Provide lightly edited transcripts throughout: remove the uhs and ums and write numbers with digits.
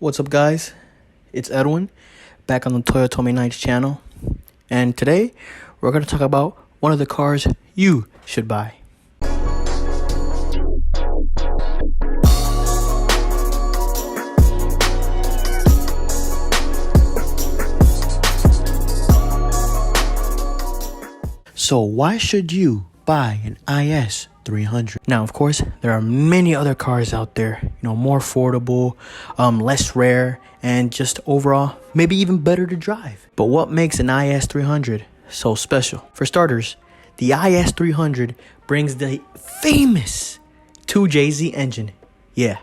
What's up, guys? It's Edwin, back on the Toyotomiknights channel. And today, we're going to talk about one of the cars you should buy. So why should you buy an IS300? Now, of course, there are many other cars out there, more affordable, less rare, and just overall, maybe even better to drive. But what makes an IS300 so special? For starters, the IS300 brings the famous 2JZ engine. Yeah,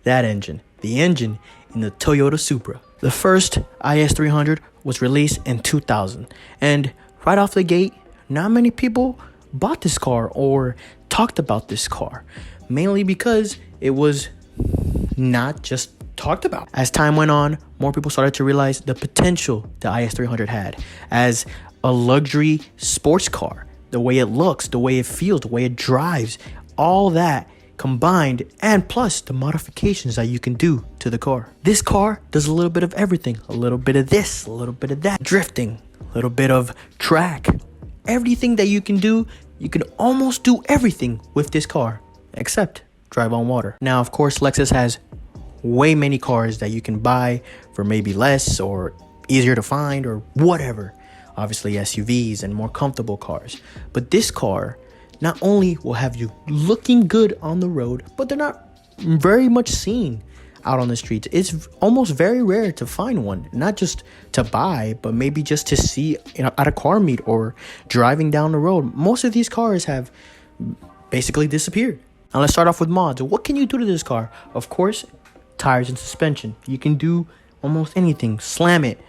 that engine. The engine in the Toyota Supra. The first IS300 was released in 2000. And right off the gate, not many people bought this car or talked about this car, mainly because it was not just talked about. As time went on, more people started to realize the potential the IS300 had as a luxury sports car. The way it looks, the way it feels, the way it drives, all that combined, and plus the modifications that you can do to the car. This car does a little bit of everything, a little bit of this, a little bit of that, drifting, a little bit of track. Everything that you can do, you can almost do everything with this car, except drive on water. Now, of course, Lexus has way many cars that you can buy for maybe less or easier to find or whatever. Obviously, SUVs and more comfortable cars. But this car not only will have you looking good on the road, but they're not very much seen out on the streets. It's almost very rare to find one, not just to buy, but maybe just to see at a car meet or driving down the road. Most of these cars have basically disappeared. Now let's start off with mods. What can you do to this car? Of course, tires and suspension. You can do almost anything. Slam it,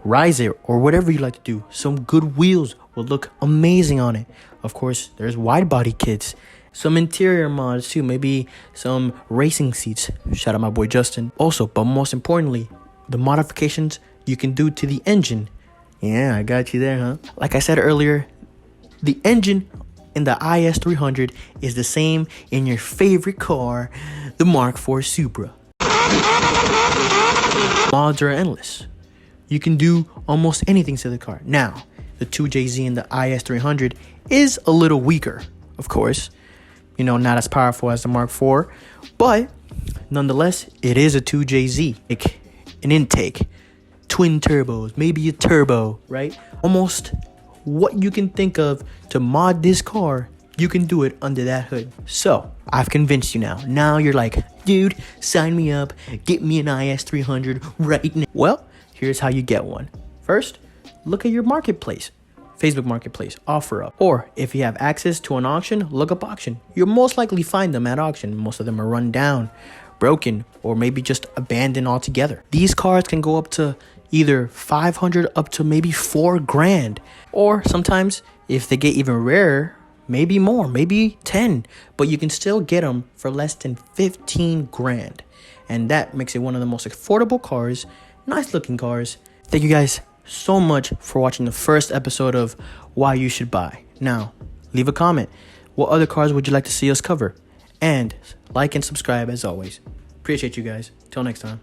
rise it, or whatever you like to do. Some good wheels will look amazing on it. Of course, there's wide body kits. Some interior mods too, maybe some racing seats. Shout out my boy Justin. Also, but most importantly, the modifications you can do to the engine. Yeah, I got you there, huh? Like I said earlier, the engine in the IS300 is the same in your favorite car, the Mark IV Supra. Mods are endless. You can do almost anything to the car. Now, the 2JZ in the IS300 is a little weaker, of course. Not as powerful as the Mark IV, but nonetheless, it is a 2JZ. An intake, twin turbos, maybe a turbo, right? Almost what you can think of to mod this car, you can do it under that hood. So, I've convinced you now. Now you're like, dude, sign me up, get me an IS300 right now. Well, here's how you get one. First, look at your marketplace. Facebook Marketplace, OfferUp. Or if you have access to an auction, look up auction. You'll most likely find them at auction. Most of them are run down, broken, or maybe just abandoned altogether. These cars can go up to either 500 up to maybe $4,000. Or sometimes if they get even rarer, maybe more, maybe 10. But you can still get them for less than 15 grand. And that makes it one of the most affordable cars, nice looking cars. Thank you guys so much for watching the first episode of Why You Should Buy. Now, leave a comment. What other cars would you like to see us cover? And like and subscribe as always. Appreciate you guys. Till next time.